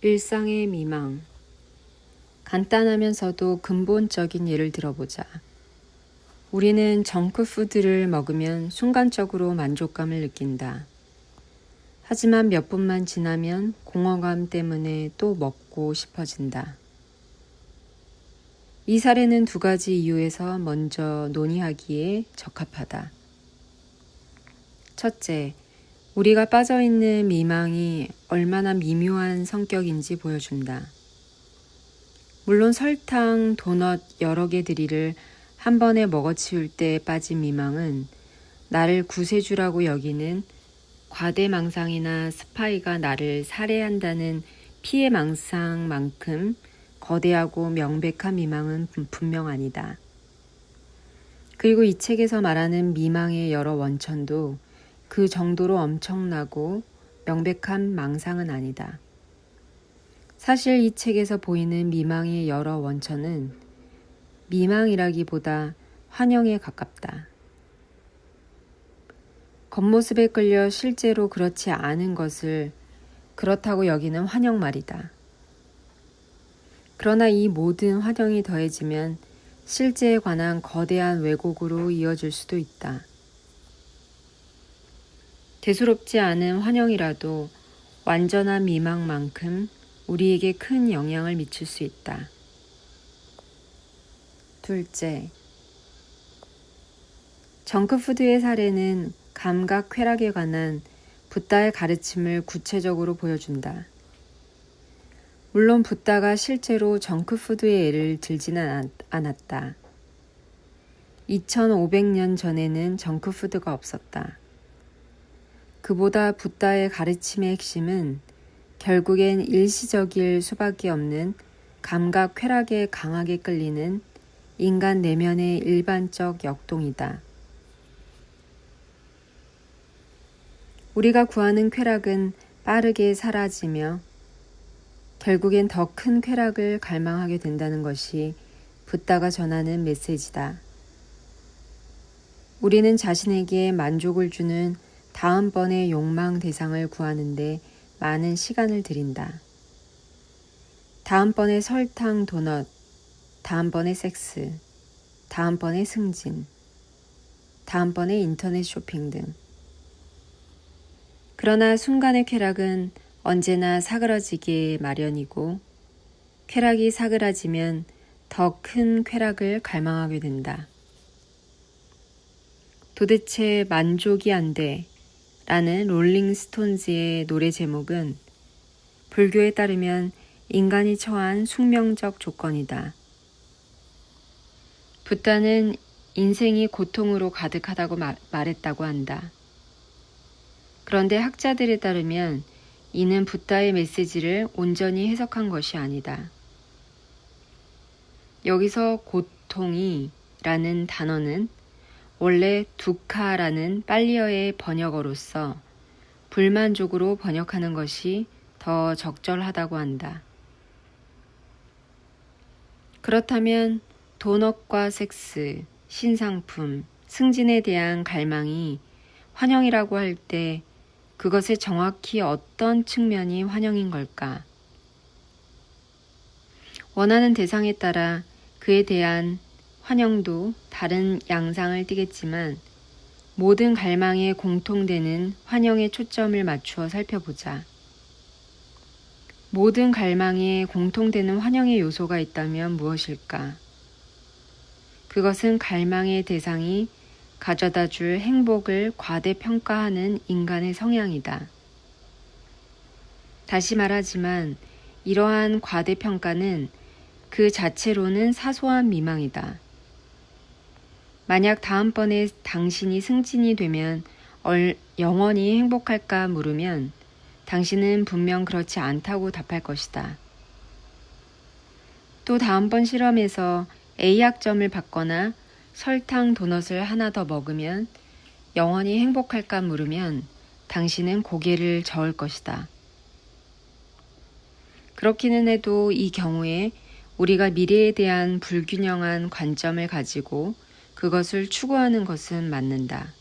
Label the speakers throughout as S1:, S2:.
S1: 일상의 미망. 간단하면서도 근본적인 예를 들어보자. 우리는 정크푸드를 먹으면 순간적으로 만족감을 느낀다. 하지만 몇 분만 지나면 공허감 때문에 또 먹고 싶어진다. 이 사례는 두 가지 이유에서 먼저 논의하기에 적합하다. 첫째, 우리가 빠져있는 미망이 얼마나 미묘한 성격인지 보여준다. 물론 설탕, 도넛 여러 개들이를 한 번에 먹어치울 때 빠진 미망은 나를 구세주라고 여기는 과대망상이나 스파이가 나를 살해한다는 피해망상만큼 거대하고 명백한 미망은 분명 아니다. 그리고 이 책에서 말하는 미망의 여러 원천도 그 정도로 엄청나고 명백한 망상은 아니다. 사실 이 책에서 보이는 미망의 여러 원천은 미망이라기보다 환영에 가깝다. 겉모습에 끌려 실제로 그렇지 않은 것을 그렇다고 여기는 환영 말이다. 그러나 이 모든 환영이 더해지면 실제에 관한 거대한 왜곡으로 이어질 수도 있다. 대수롭지 않은 환영이라도 완전한 미망만큼 우리에게 큰 영향을 미칠 수 있다. 둘째, 정크푸드의 사례는 감각 쾌락에 관한 붓다의 가르침을 구체적으로 보여준다. 물론 붓다가 실제로 정크푸드의 예를 들지는 않았다. 2500년 전에는 정크푸드가 없었다. 그보다 붓다의 가르침의 핵심은 결국엔 일시적일 수밖에 없는 감각 쾌락에 강하게 끌리는 인간 내면의 일반적 역동이다. 우리가 구하는 쾌락은 빠르게 사라지며 결국엔 더 큰 쾌락을 갈망하게 된다는 것이 붓다가 전하는 메시지다. 우리는 자신에게 만족을 주는 다음번의 욕망 대상을 구하는데 많은 시간을 들인다. 다음번의 설탕 도넛, 다음번의 섹스, 다음번의 승진, 다음번의 인터넷 쇼핑 등. 그러나 순간의 쾌락은 언제나 사그러지기 마련이고 쾌락이 사그라지면 더 큰 쾌락을 갈망하게 된다. 도대체 만족이 안 돼 라는 롤링스톤즈의 노래 제목은 불교에 따르면 인간이 처한 숙명적 조건이다. 붓다는 인생이 고통으로 가득하다고 말했다고 한다. 그런데 학자들에 따르면 이는 붓다의 메시지를 온전히 해석한 것이 아니다. 여기서 고통이라는 단어는 원래 두카라는 빨리어의 번역어로서 불만족으로 번역하는 것이 더 적절하다고 한다. 그렇다면 도넛과 섹스, 신상품, 승진에 대한 갈망이 환영이라고 할 때 그것의 정확히 어떤 측면이 환영인 걸까? 원하는 대상에 따라 그에 대한 환영도 다른 양상을 띠겠지만 모든 갈망에 공통되는 환영에 초점을 맞추어 살펴보자. 모든 갈망에 공통되는 환영의 요소가 있다면 무엇일까? 그것은 갈망의 대상이 가져다 줄 행복을 과대평가하는 인간의 성향이다. 다시 말하지만 이러한 과대평가는 그 자체로는 사소한 미망이다. 만약 다음번에 당신이 승진이 되면 영원히 행복할까 물으면 당신은 분명 그렇지 않다고 답할 것이다. 또 다음번 실험에서 A학점을 받거나 설탕 도넛을 하나 더 먹으면 영원히 행복할까 물으면 당신은 고개를 저을 것이다. 그렇기는 해도 이 경우에 우리가 미래에 대한 불균형한 관점을 가지고 그것을 추구하는 것은 맞는다.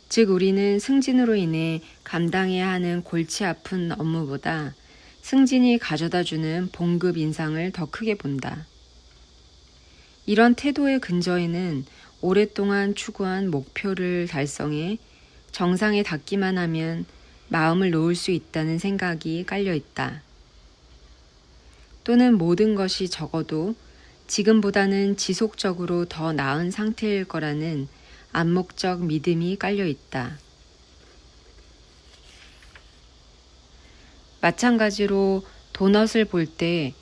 S1: 즉 우리는 승진으로 인해 감당해야 하는 골치 아픈 업무보다 승진이 가져다주는 봉급 인상을 더 크게 본다. 이런 태도의 근저에는 오랫동안 추구한 목표를 달성해 정상에 닿기만 하면 마음을 놓을 수 있다는 생각이 깔려 있다. 또는 모든 것이 적어도 지금보다는 지속적으로 더 나은 상태일 거라는 암묵적 믿음이 깔려 있다. 마찬가지로 도넛을 볼 때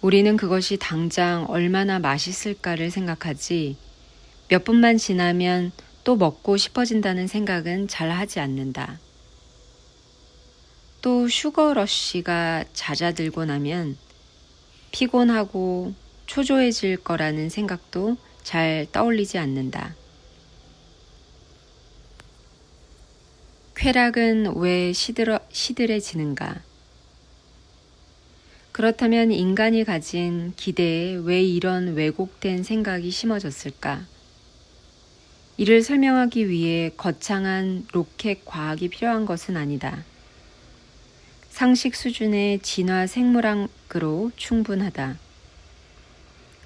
S1: 우리는 그것이 당장 얼마나 맛있을까를 생각하지 몇 분만 지나면 또 먹고 싶어진다는 생각은 잘 하지 않는다. 또 슈거러쉬가 잦아들고 나면 피곤하고 초조해질 거라는 생각도 잘 떠올리지 않는다. 쾌락은 왜 시들해지는가? 그렇다면 인간이 가진 기대에 왜 이런 왜곡된 생각이 심어졌을까? 이를 설명하기 위해 거창한 로켓 과학이 필요한 것은 아니다. 상식 수준의 진화 생물학으로 충분하다.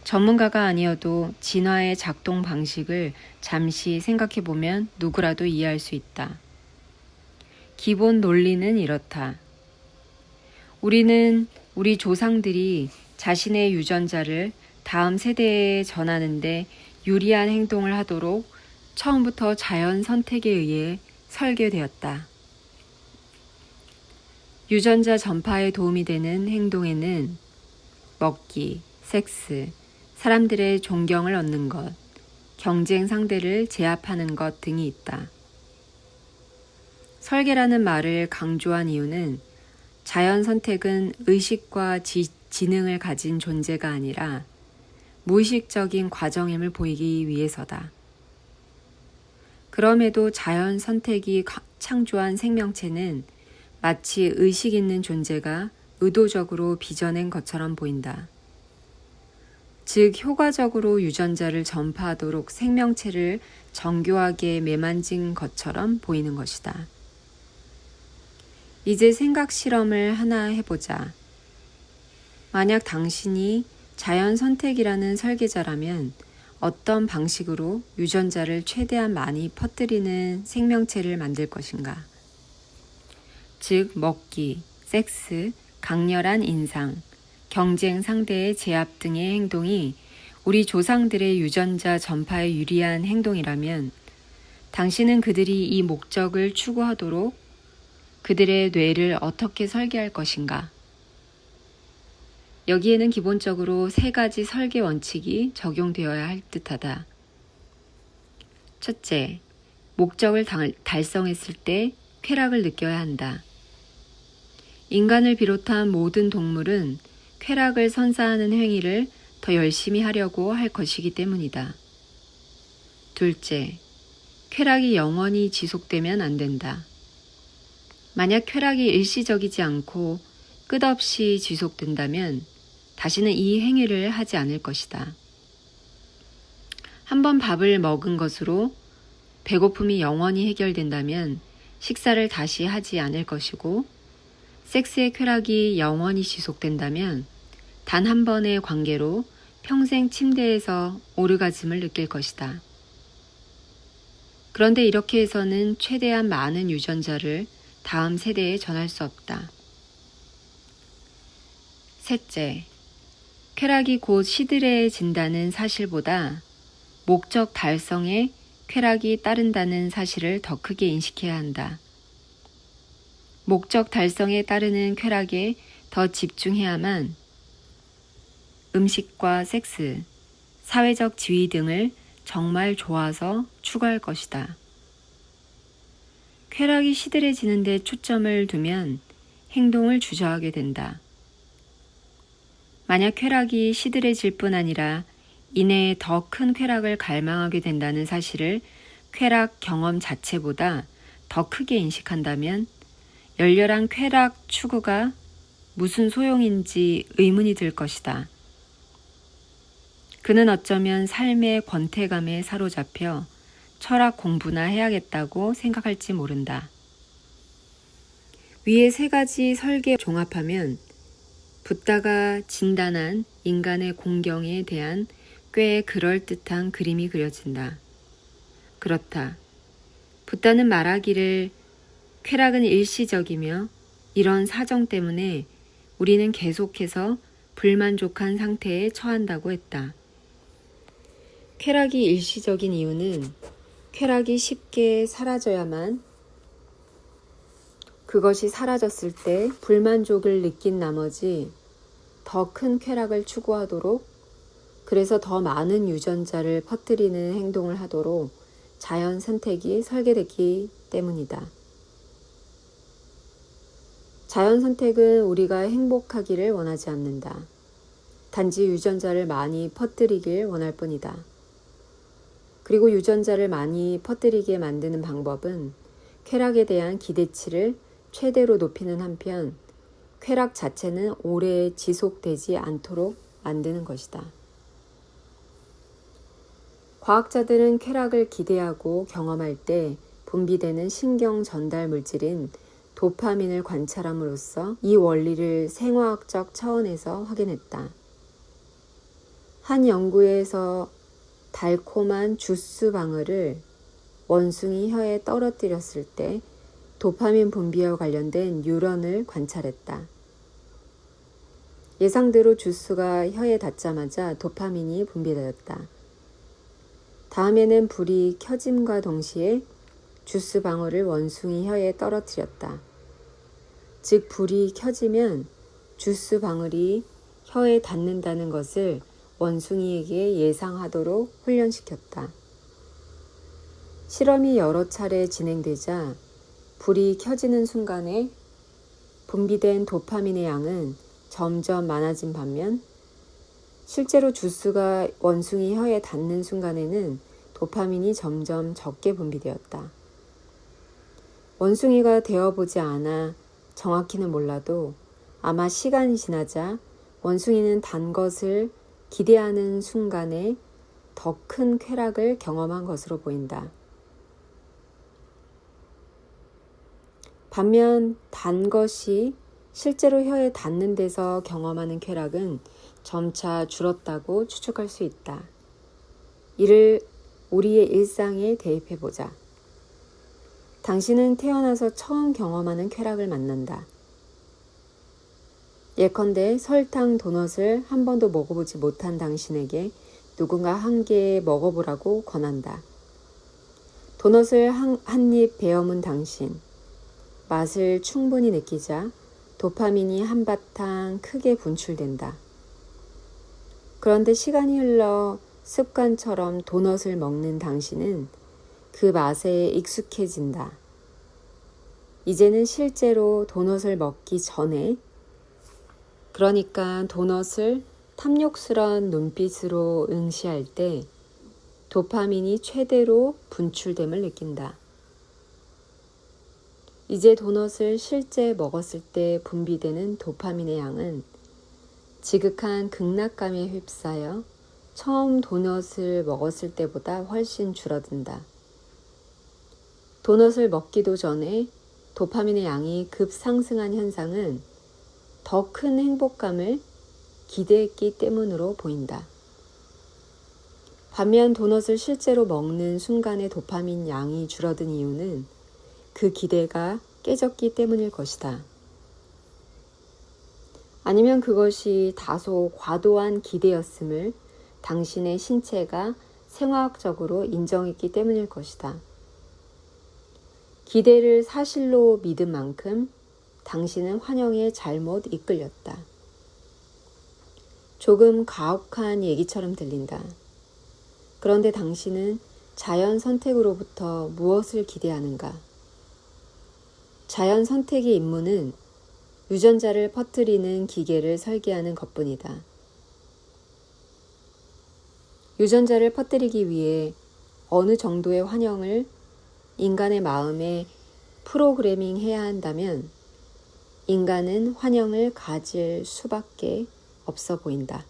S1: 전문가가 아니어도 진화의 작동 방식을 잠시 생각해보면 누구라도 이해할 수 있다. 기본 논리는 이렇다. 우리는 우리 조상들이 자신의 유전자를 다음 세대에 전하는데 유리한 행동을 하도록 처음부터 자연 선택에 의해 설계되었다. 유전자 전파에 도움이 되는 행동에는 먹기, 섹스, 사람들의 존경을 얻는 것, 경쟁 상대를 제압하는 것 등이 있다. 설계라는 말을 강조한 이유는 자연 선택은 의식과 지능을 가진 존재가 아니라 무의식적인 과정임을 보이기 위해서다. 그럼에도 자연 선택이 창조한 생명체는 마치 의식 있는 존재가 의도적으로 빚어낸 것처럼 보인다. 즉, 효과적으로 유전자를 전파하도록 생명체를 정교하게 매만진 것처럼 보이는 것이다. 이제 생각 실험을 하나 해보자. 만약 당신이 자연 선택이라는 설계자라면 어떤 방식으로 유전자를 최대한 많이 퍼뜨리는 생명체를 만들 것인가? 즉, 먹기, 섹스, 강렬한 인상, 경쟁 상대의 제압 등의 행동이 우리 조상들의 유전자 전파에 유리한 행동이라면 당신은 그들이 이 목적을 추구하도록 그들의 뇌를 어떻게 설계할 것인가? 여기에는 기본적으로 3가지 설계 원칙이 적용되어야 할 듯하다. 첫째, 목적을 달성했을 때 쾌락을 느껴야 한다. 인간을 비롯한 모든 동물은 쾌락을 선사하는 행위를 더 열심히 하려고 할 것이기 때문이다. 둘째, 쾌락이 영원히 지속되면 안 된다. 만약 쾌락이 일시적이지 않고 끝없이 지속된다면 다시는 이 행위를 하지 않을 것이다. 한번 밥을 먹은 것으로 배고픔이 영원히 해결된다면 식사를 다시 하지 않을 것이고, 섹스의 쾌락이 영원히 지속된다면 단 한 번의 관계로 평생 침대에서 오르가즘을 느낄 것이다. 그런데 이렇게 해서는 최대한 많은 유전자를 다음 세대에 전할 수 없다. 셋째, 쾌락이 곧 시들해진다는 사실보다 목적 달성에 쾌락이 따른다는 사실을 더 크게 인식해야 한다. 목적 달성에 따르는 쾌락에 더 집중해야만 음식과 섹스, 사회적 지위 등을 정말 좋아서 추구할 것이다. 쾌락이 시들해지는 데 초점을 두면 행동을 주저하게 된다. 만약 쾌락이 시들해질 뿐 아니라 이내에 더 큰 쾌락을 갈망하게 된다는 사실을 쾌락 경험 자체보다 더 크게 인식한다면 열렬한 쾌락 추구가 무슨 소용인지 의문이 들 것이다. 그는 어쩌면 삶의 권태감에 사로잡혀 철학 공부나 해야겠다고 생각할지 모른다. 위의 3가지 설계 종합하면 붓다가 진단한 인간의 공경에 대한 꽤 그럴듯한 그림이 그려진다. 그렇다. 붓다는 말하기를 쾌락은 일시적이며 이런 사정 때문에 우리는 계속해서 불만족한 상태에 처한다고 했다. 쾌락이 일시적인 이유는 쾌락이 쉽게 사라져야만 그것이 사라졌을 때 불만족을 느낀 나머지 더 큰 쾌락을 추구하도록, 그래서 더 많은 유전자를 퍼뜨리는 행동을 하도록 자연 선택이 설계됐기 때문이다. 자연 선택은 우리가 행복하기를 원하지 않는다. 단지 유전자를 많이 퍼뜨리길 원할 뿐이다. 그리고 유전자를 많이 퍼뜨리게 만드는 방법은 쾌락에 대한 기대치를 최대로 높이는 한편 쾌락 자체는 오래 지속되지 않도록 만드는 것이다. 과학자들은 쾌락을 기대하고 경험할 때 분비되는 신경 전달 물질인 도파민을 관찰함으로써 이 원리를 생화학적 차원에서 확인했다. 한 연구에서 달콤한 주스 방울을 원숭이 혀에 떨어뜨렸을 때 도파민 분비와 관련된 뉴런을 관찰했다. 예상대로 주스가 혀에 닿자마자 도파민이 분비되었다. 다음에는 불이 켜짐과 동시에 주스 방울을 원숭이 혀에 떨어뜨렸다. 즉 불이 켜지면 주스 방울이 혀에 닿는다는 것을 원숭이에게 예상하도록 훈련시켰다. 실험이 여러 차례 진행되자 불이 켜지는 순간에 분비된 도파민의 양은 점점 많아진 반면 실제로 주스가 원숭이 혀에 닿는 순간에는 도파민이 점점 적게 분비되었다. 원숭이가 되어보지 않아 정확히는 몰라도 아마 시간이 지나자 원숭이는 단 것을 기대하는 순간에 더 큰 쾌락을 경험한 것으로 보인다. 반면 단 것이 실제로 혀에 닿는 데서 경험하는 쾌락은 점차 줄었다고 추측할 수 있다. 이를 우리의 일상에 대입해보자. 당신은 태어나서 처음 경험하는 쾌락을 만난다. 예컨대 설탕 도넛을 한 번도 먹어보지 못한 당신에게 누군가 한 개 먹어보라고 권한다. 도넛을 한 입 베어문 당신. 맛을 충분히 느끼자 도파민이 한바탕 크게 분출된다. 그런데 시간이 흘러 습관처럼 도넛을 먹는 당신은 그 맛에 익숙해진다. 이제는 실제로 도넛을 먹기 전에, 그러니까 도넛을 탐욕스러운 눈빛으로 응시할 때 도파민이 최대로 분출됨을 느낀다. 이제 도넛을 실제 먹었을 때 분비되는 도파민의 양은 지극한 극락감에 휩싸여 처음 도넛을 먹었을 때보다 훨씬 줄어든다. 도넛을 먹기도 전에 도파민의 양이 급상승한 현상은 더 큰 행복감을 기대했기 때문으로 보인다. 반면 도넛을 실제로 먹는 순간의 도파민 양이 줄어든 이유는 그 기대가 깨졌기 때문일 것이다. 아니면 그것이 다소 과도한 기대였음을 당신의 신체가 생화학적으로 인정했기 때문일 것이다. 기대를 사실로 믿은 만큼 당신은 환영에 잘못 이끌렸다. 조금 가혹한 얘기처럼 들린다. 그런데 당신은 자연 선택으로부터 무엇을 기대하는가? 자연 선택의 임무는 유전자를 퍼뜨리는 기계를 설계하는 것뿐이다. 유전자를 퍼뜨리기 위해 어느 정도의 환영을 인간의 마음에 프로그래밍 해야 한다면 인간은 환영을 가질 수밖에 없어 보인다.